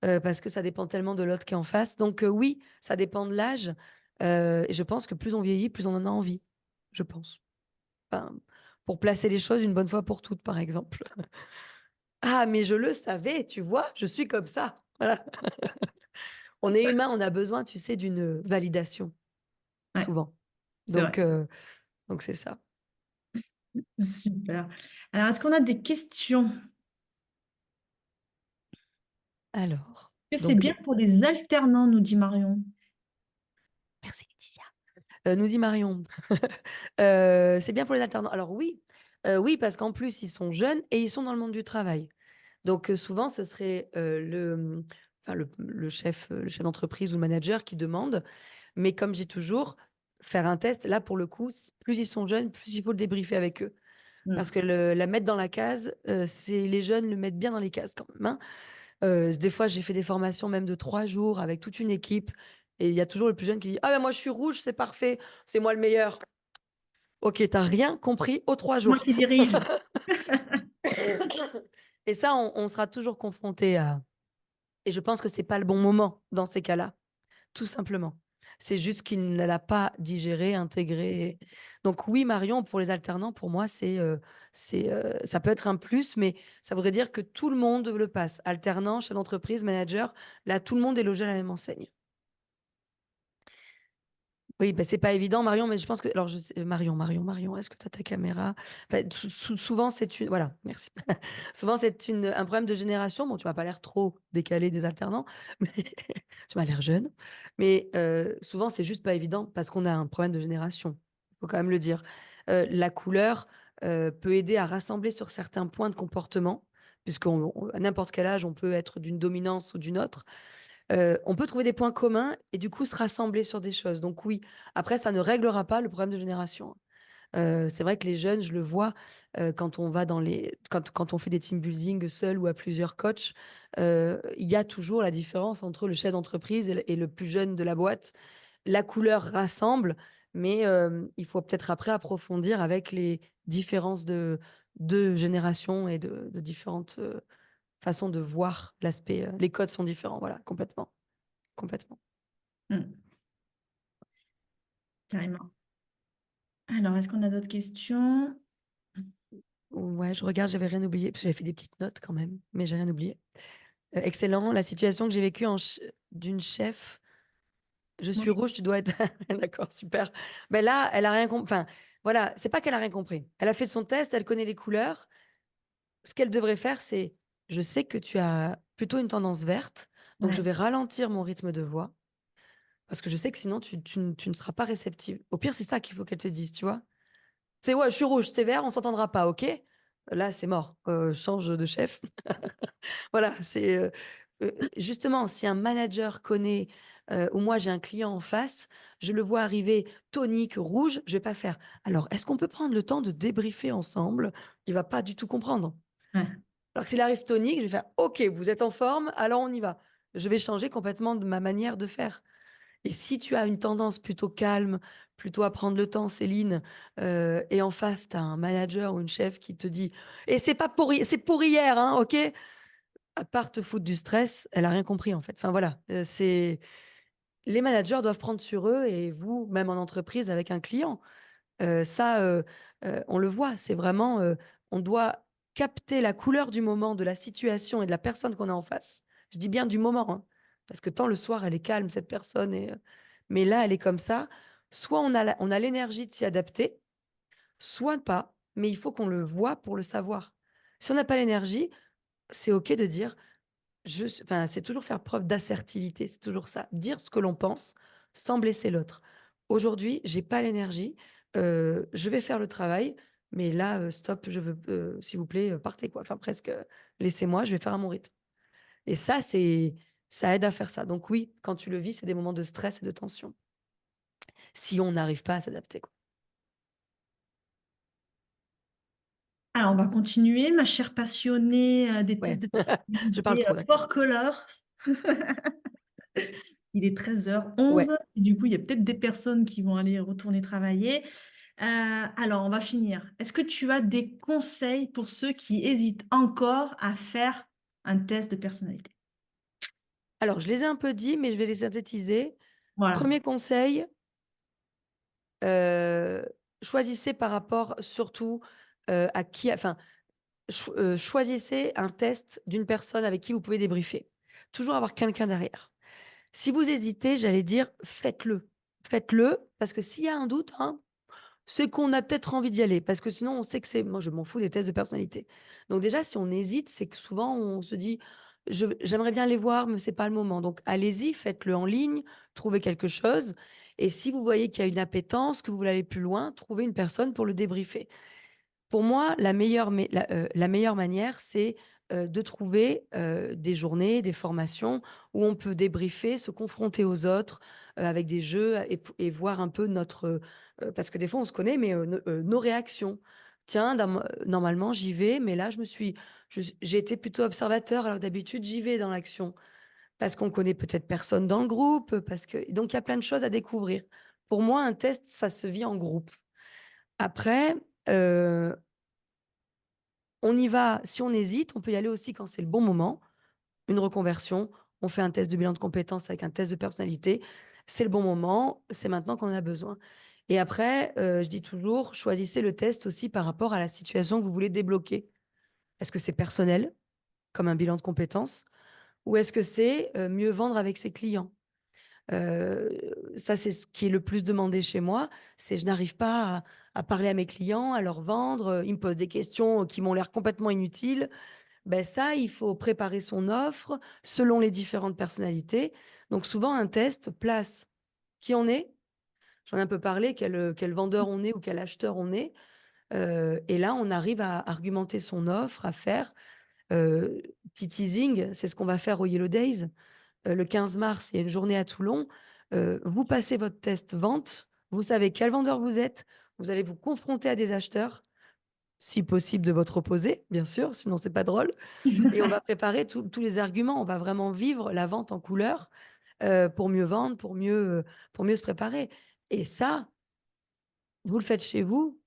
Parce que ça dépend tellement de l'autre qui est en face. Donc oui, ça dépend de l'âge, et je pense que plus on vieillit, plus on en a envie, je pense. Enfin, pour placer les choses une bonne fois pour toutes, par exemple. «Ah mais je le savais, tu vois? Je suis comme ça». Voilà. On est humain, on a besoin, tu sais, d'une validation, Ouais, souvent. c'est vrai. Donc c'est ça. Super. Alors, est-ce qu'on a des questions? Alors, Est-ce que c'est donc bien pour les alternants, nous dit Marion. merci Laetitia. Nous dit Marion. C'est bien pour les alternants. Alors oui, oui, parce qu'en plus, ils sont jeunes et ils sont dans le monde du travail. Donc, souvent, ce serait, enfin le chef d'entreprise ou le manager qui demande. Mais comme j'ai toujours, faire un test, là, pour le coup, plus ils sont jeunes, plus il faut le débriefer avec eux. Parce Mm. que la mettre dans la case, c'est les jeunes le mettent bien dans les cases quand même, hein. Des fois, j'ai fait des formations même de 3 jours avec toute une équipe et il y a toujours le plus jeune qui dit: «Ah ben moi je suis rouge, c'est parfait, c'est moi le meilleur». OK, tu rien compris aux 3 Moi jours. qui dirige. Et ça, on sera toujours confronté à et je pense que c'est pas le bon moment dans ces cas-là, tout simplement. C'est juste qu'il ne l'a pas digéré, intégré. Donc oui, Marion, pour les alternants, pour moi, ça peut être un plus, mais ça voudrait dire que tout le monde le passe. Alternant, chef d'entreprise, manager, là, tout le monde est logé à la même enseigne. Oui, bah, c'est pas évident Marion, mais je pense que alors je sais Marion, est-ce que tu as ta caméra? Enfin, souvent c'est une voilà, merci. Souvent c'est un problème de génération. Bon, tu m'as pas l'air trop décalé des alternants, mais tu m'as l'air jeune. Mais, souvent c'est juste pas évident parce qu'on a un problème de génération. Il faut quand même le dire. La couleur, peut aider à rassembler sur certains points de comportement, puisqu'on à n'importe quel âge, on peut être d'une dominance ou d'une autre. On peut trouver des points communs et du coup se rassembler sur des choses. Donc oui, après ça ne réglera pas le problème de génération, hein. C'est vrai que les jeunes, je le vois, quand on va quand on fait des team building seul ou à plusieurs coachs, il y a toujours la différence entre le chef d'entreprise et le plus jeune de la boîte. La couleur rassemble, mais il faut peut-être après approfondir avec les différences de générations et de différentes, façons de voir l'aspect, les codes sont différents, voilà, complètement, complètement. Mm, carrément. Alors, est-ce qu'on a d'autres questions? Ouais, je regarde, j'avais rien oublié, parce que j'avais fait des petites notes quand même, mais j'ai rien oublié. Excellent, la situation que j'ai vécue d'une chef: «Je suis Oui. rouge, tu dois être» d'accord, super. Ben là, elle a rien compris. Enfin, voilà, c'est pas qu'elle a rien compris. Elle a fait son test, elle connaît les couleurs. Ce qu'elle devrait faire, c'est: «Je sais que tu as plutôt une tendance verte, donc je Ouais, vais ralentir mon rythme de voix, parce que je sais que sinon tu ne seras pas réceptive». Au pire, c'est ça qu'il faut qu'elle te dise, tu vois? C'est: «Ouais, je suis rouge, tu vert, on s'entendra pas, OK?» Là, c'est mort, change de chef. Voilà, justement, si un manager connaît, ou moi j'ai un client en face, je le vois arriver tonique, rouge, je vais pas faire: «Alors, est-ce qu'on peut prendre le temps de débriefer ensemble?» Il va pas du tout comprendre. ouais. Alors que s'il arrive tonique, je vais faire: «OK, vous êtes en forme, alors on y va». Je vais changer complètement de ma manière de faire. Et si tu as une tendance plutôt calme, plutôt à prendre le temps, Céline, et en face, tu as un manager ou une chef qui te dit: «Et c'est pas c'est pour hier, hein, OK?» À part te foutre du stress, elle a rien compris, en fait. Enfin voilà, c'est les managers doivent prendre sur eux et vous, même en entreprise avec un client. Ça, on le voit, c'est vraiment, on doit capter la couleur du moment, de la situation et de la personne qu'on a en face. Je dis bien du moment, hein, parce que tant le soir, elle est calme cette personne mais là, elle est comme ça. Soit on a l'énergie de s'y adapter, soit pas, mais il faut qu'on le voit pour le savoir. Si on n'a pas l'énergie, c'est OK de dire: enfin, c'est toujours faire preuve d'assertivité, c'est toujours ça. Dire ce que l'on pense sans blesser l'autre. Aujourd'hui, j'ai pas l'énergie, je vais faire le travail, mais là, stop, je veux, s'il vous plaît, partez quoi. Enfin presque, laissez-moi, je vais faire à mon rythme. Et ça aide à faire ça. Donc oui, quand tu le vis, c'est des moments de stress et de tension. Si on n'arrive pas à s'adapter, quoi. Alors, on va continuer, ma chère passionnée des Ouais, tests de je parle personnalité trop, d'accord. Four Colors. Il est 13h11 Ouais. et du coup, il y a peut-être des personnes qui vont aller retourner travailler. Alors, on va finir. Est-ce que tu as des conseils pour ceux qui hésitent encore à faire un test de personnalité? Alors je les ai un peu dit, mais je vais les synthétiser. Voilà. Premier conseil, Heu, choisissez par rapport surtout, à qui enfin, choisissez un test d'une personne avec qui vous pouvez débriefer. Toujours avoir quelqu'un derrière. Si vous hésitez, j'allais dire: «Faites-le». Faites-le parce que s'il y a un doute, hein, c'est qu'on a peut-être envie d'y aller parce que sinon on sait que c'est moi je m'en fous des tests de personnalité. Donc déjà si on hésite, c'est que souvent on se dit: J'aimerais bien les voir, mais c'est pas le moment». Donc allez-y, faites-le en ligne, trouvez quelque chose et si vous voyez qu'il y a une appétence, que vous voulez aller plus loin, trouvez une personne pour le débriefer. Pour moi, la meilleure manière, c'est, de trouver, des journées, des formations où on peut débriefer, se confronter aux autres, avec des jeux et voir un peu notre, parce que des fois on se connaît, mais, nos réactions. Tiens, normalement j'y vais, mais là j'ai été plutôt observateur alors que d'habitude j'y vais dans l'action. Parce qu'on connaît peut-être personne dans le groupe, parce que donc il y a plein de choses à découvrir. Pour moi, un test, ça se vit en groupe. Après, heu on y va si on hésite, on peut y aller aussi quand c'est le bon moment. Une reconversion, on fait un test de bilan de compétences avec un test de personnalité. C'est le bon moment, c'est maintenant qu'on en a besoin. Et après, je dis toujours, choisissez le test aussi par rapport à la situation que vous voulez débloquer. Est-ce que c'est personnel, comme un bilan de compétences, ou est-ce que c'est, mieux vendre avec ses clients? Heu, Ça, c'est ce qui est le plus demandé chez moi, c'est je n'arrive pas à parler à mes clients, à leur vendre, ils me posent des questions qui m'ont l'air complètement inutiles. Ben ça, il faut préparer son offre selon les différentes personnalités. Donc souvent, un test place qui on est, j'en ai un peu parlé, quel vendeur on est ou quel acheteur on est, et là, on arrive à argumenter son offre, à faire, petit teasing, c'est ce qu'on va faire au Yellow Days. Le 15 mars, il y a une journée à Toulon. Vous passez votre test vente, vous savez quel vendeur vous êtes, vous allez vous confronter à des acheteurs, si possible de votre opposé, bien sûr, sinon c'est pas drôle. Et on va préparer tous les arguments. On va vraiment vivre la vente en couleur pour mieux vendre, pour mieux se préparer. Et ça, vous le faites chez vous.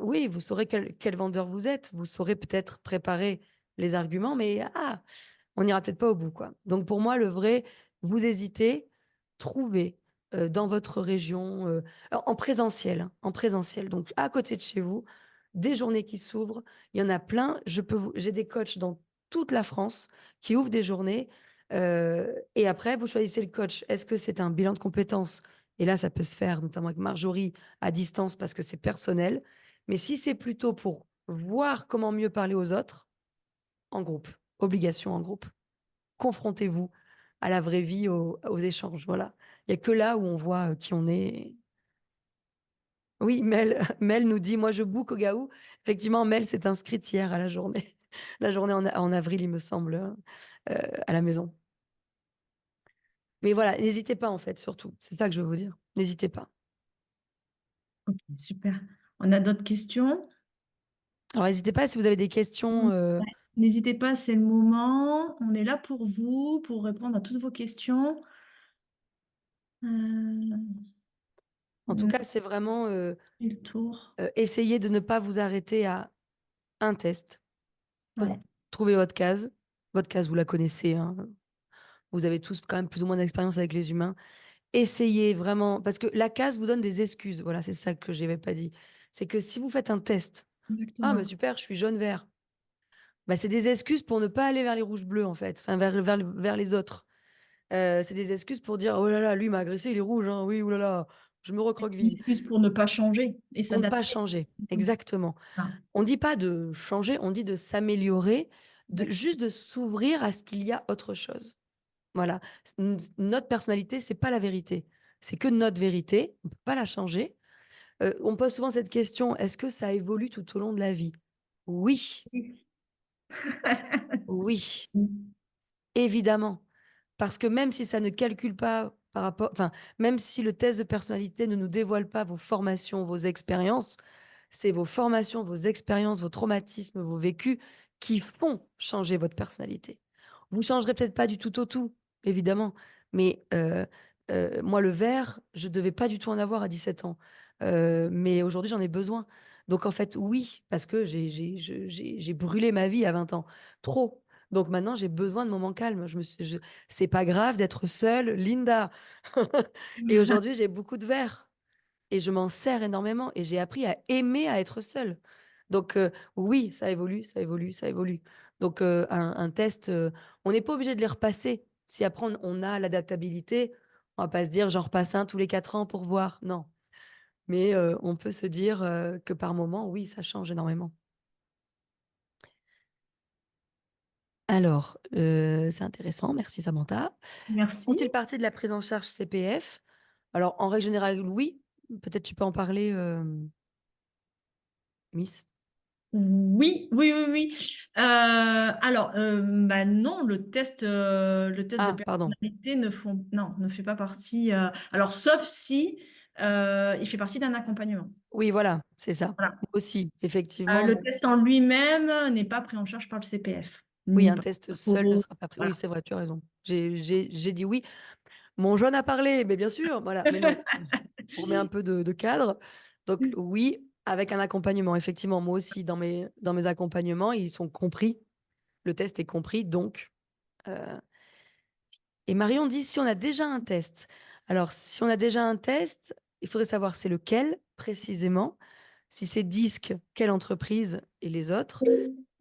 Oui, vous saurez quel vendeur vous êtes. Vous saurez peut-être préparer les arguments, mais on n'ira peut-être pas au bout, quoi. Donc pour moi, le vrai, vous hésitez, trouvez dans votre région, en présentiel, hein, en présentiel, donc à côté de chez vous, des journées qui s'ouvrent. Il y en a plein. J'ai des coachs dans toute la France qui ouvrent des journées. Et après, vous choisissez le coach. Est-ce que c'est un bilan de compétences? Et là, ça peut se faire, notamment avec Marjorie, à distance, parce que c'est personnel. Mais si c'est plutôt pour voir comment mieux parler aux autres, en groupe, obligation en groupe. Confrontez-vous à la vraie vie, aux échanges. Voilà. Il n'y a que là où on voit qui on est. Oui, Mel, Mel nous dit, moi je book au cas où. Effectivement, Mel s'est inscrite hier à la journée. La journée en avril, il me semble, à la maison. Mais voilà, n'hésitez pas en fait, surtout. C'est ça que je veux vous dire. N'hésitez pas. Ok, super. On a d'autres questions? Alors, n'hésitez pas si vous avez des questions. Ouais. N'hésitez pas, c'est le moment. On est là pour vous, pour répondre à toutes vos questions. Euh, En tout on a cas, c'est vraiment fait le tour. essayer de ne pas vous arrêter à un test pour Ouais, trouver votre case. Votre case, vous la connaissez, hein. Vous avez tous quand même plus ou moins d'expérience avec les humains. Essayez vraiment, parce que la case vous donne des excuses. Voilà, c'est ça que je n'avais pas dit. C'est que si vous faites un test, ah, bah exactement. super, je suis jaune-vert. Bah, c'est des excuses pour ne pas aller vers les rouges-bleus, en fait, enfin, vers les autres. C'est des excuses pour dire, oh là là, lui m'a agressé, il est rouge, hein. Oui, oh là là, je me Une recroqueville. excuse pour ne pas changer et Pour ne pas s'adapter. changer, exactement. Ah, On ne dit pas de changer, on dit de s'améliorer, exact. juste de s'ouvrir à ce qu'il y a autre chose. Voilà. Notre personnalité, c'est pas la vérité. C'est que notre vérité. On peut pas la changer. On pose souvent cette question, est-ce que ça évolue tout au long de la vie? Oui, oui, évidemment. Parce que même si ça ne calcule pas par rapport, enfin, même si le test de personnalité ne nous dévoile pas vos formations, vos expériences, c'est vos formations, vos expériences, vos traumatismes, vos vécus qui font changer votre personnalité. Vous changerez peut-être pas du tout au tout, évidemment, mais moi, le vert, je devais pas du tout en avoir à 17 ans. Mais aujourd'hui, j'en ai besoin. Donc, en fait, oui, parce que j'ai brûlé ma vie à 20 ans. Trop. Donc maintenant, j'ai besoin de moments calmes. C'est pas grave d'être seule, Linda. Et aujourd'hui, j'ai beaucoup de verre et je m'en sers énormément et j'ai appris à aimer à être seule. Donc oui, ça évolue, ça évolue, ça évolue. Donc un test, on n'est pas obligé de les repasser. Si après on a l'adaptabilité, on va pas se dire j'en repasse un tous les 4 ans pour voir. Non. Mais on peut se dire que par moment, oui, ça change énormément. Alors, c'est intéressant, merci Samantha. Merci. Font-ils partie de la prise en charge CPF? Alors, en règle générale, oui. Peut-être tu peux en parler, Miss? Oui, oui, oui, oui. Alors, bah non, le test de Ah, pardon. personnalité non, ne fait pas partie. Alors, sauf si il fait partie d'un accompagnement. Oui, voilà, c'est ça. Voilà. Moi aussi, effectivement, Le moi test aussi. en lui-même n'est pas pris en charge par le CPF, Oui, ni un par test seul ne pour- sera pas pris. Oui, voilà. c'est vrai, tu as raison. J'ai dit oui. Mon jeune a parlé, mais bien sûr, voilà. Mais non, on remet un peu de cadre. Donc oui, avec un accompagnement. Effectivement, moi aussi, dans mes accompagnements, ils sont compris. Le test est compris, donc et Marion dit si on a déjà un test. Alors, si on a déjà un test, il faudrait savoir c'est lequel précisément. Si c'est disque, quelle entreprise et les autres.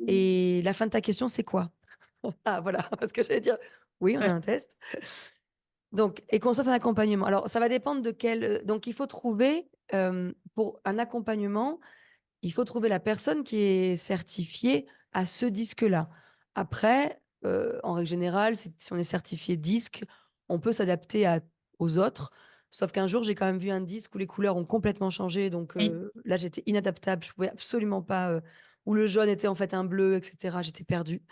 Et la fin de ta question, c'est quoi? Ah, voilà, parce que j'allais dire oui, on a Ouais. un test. Donc, et qu'on soit un accompagnement. Alors, ça va dépendre de quel. Donc, il faut trouver, pour un accompagnement, il faut trouver la personne qui est certifiée à ce disque-là. Après, en règle générale, si on est certifié disque, on peut s'adapter aux autres. Sauf qu'un jour, j'ai quand même vu un disque où les couleurs ont complètement changé. Donc Oui. là, j'étais inadaptable. Je pouvais absolument pas. Où le jaune était en fait un bleu, etc. J'étais perdue.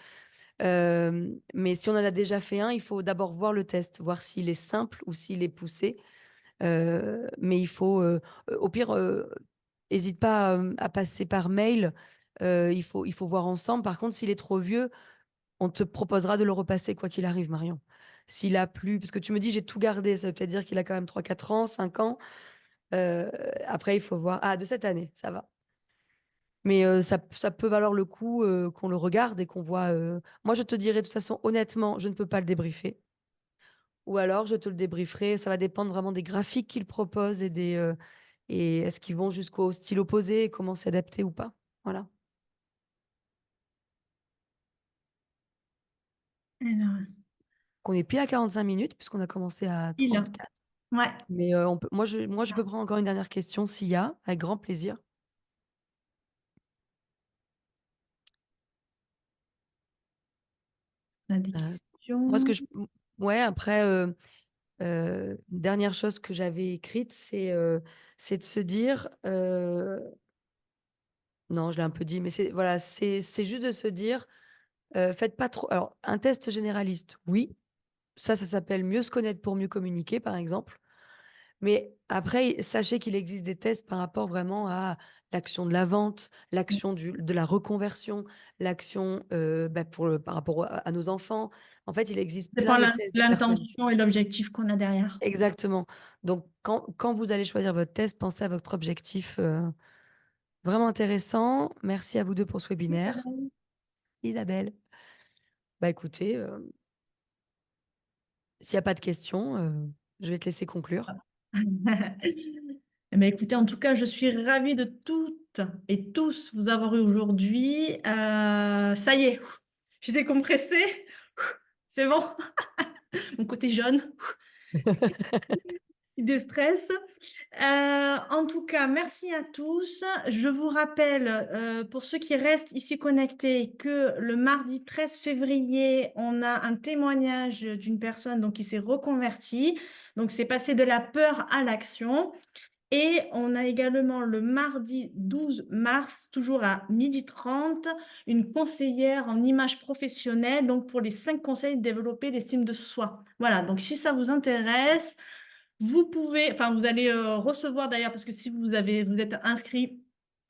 Mais si on en a déjà fait un, il faut d'abord voir le test, voir s'il est simple ou s'il est poussé. Mais il faut, au pire, hésite pas à passer par mail. Il faut voir ensemble. Par contre, s'il est trop vieux, on te proposera de le repasser quoi qu'il arrive, Marion. S'il a plus, parce que tu me dis j'ai tout gardé, ça veut peut-être dire qu'il a quand même 3, 4 ans, 5 ans. Euh, Après, il faut voir. Ah, de cette année, ça va. Mais ça peut valoir le coup qu'on le regarde et qu'on voit. Moi, je te dirais de toute façon, honnêtement, je ne peux pas le débriefer. Ou alors, je te le débrieferai. Ça va dépendre vraiment des graphiques qu'il propose et est-ce qu'ils vont jusqu'au style opposé et comment s'adapter ou pas. Voilà. Alors, Qu'on est pile à 45 minutes puisqu'on a commencé à il. 34. Ouais, Mais moi, je peux prendre encore une dernière question s'il y a, avec grand plaisir. on a des Euh, Moi, questions. ouais, après, une dernière chose que j'avais écrite, c'est de se dire, non, je l'ai un peu dit, mais voilà, c'est juste de se dire, faites pas trop. Alors, un test généraliste, oui, ça s'appelle mieux se connaître pour mieux communiquer, par exemple. Mais après, sachez qu'il existe des tests par rapport vraiment à l'action de la vente, l'action de la reconversion, l'action par rapport à nos enfants. En fait, il existe Ça dépend plein de de tests de personnalité. l'intention et l'objectif qu'on a derrière. Exactement. Donc, quand vous allez choisir votre test, pensez à votre objectif. Vraiment intéressant. Merci à vous deux pour ce webinaire. Isabelle. Bah écoutez, s'il n'y a pas de questions, je vais te laisser conclure. Eh bien, écoutez, en tout cas, je suis ravie de toutes et tous vous avoir eu aujourd'hui. Ça y est, je suis décompressée. C'est bon. Mon côté jeune, il déstresse. En tout cas, merci à tous. Je vous rappelle, pour ceux qui restent ici connectés, que le mardi 13 février, on a un témoignage d'une personne donc, qui s'est reconvertie. Donc, c'est passé de la peur à l'action. Et on a également le mardi 12 mars, toujours à 12h30, une conseillère en image professionnelle, donc pour les 5 conseils de développer l'estime de soi. Voilà, donc si ça vous intéresse, vous pouvez, enfin vous allez recevoir d'ailleurs, parce que si vous êtes inscrit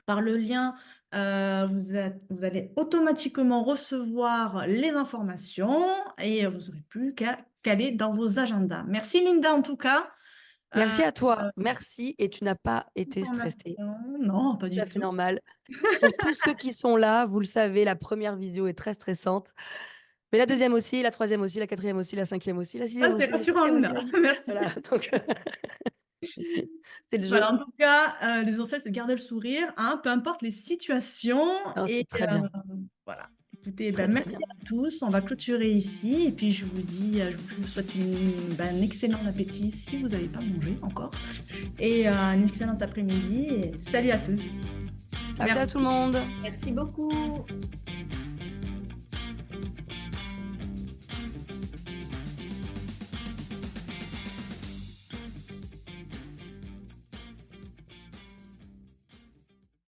par le lien, vous allez automatiquement recevoir les informations et vous n'aurez plus qu'à caler dans vos agendas. Merci Linda en tout cas. Merci à toi. Merci. Et tu n'as pas été stressée. Information. Non, pas Tout à du fait tout. normal. Pour tous ceux qui sont là, vous le savez, la première visio est très stressante. Mais la deuxième aussi, la troisième aussi, la quatrième aussi, la cinquième aussi, la Ah, sixième c'est aussi, la rassurant, septième aussi, Luna. la huitième. Merci. Voilà. Donc, c'est le Voilà, jeu. en tout cas, l'essentiel, c'est de garder le sourire, hein, peu importe les situations. Non, Et c'est très bien. voilà. Écoutez, Très, ben, très merci bien. à tous. On va clôturer ici. Et puis, je vous dis, je vous souhaite un excellent appétit si vous n'avez pas mangé encore. Et un excellent après-midi. Et salut à tous. Ciao, ciao Merci. tout le monde. Merci beaucoup.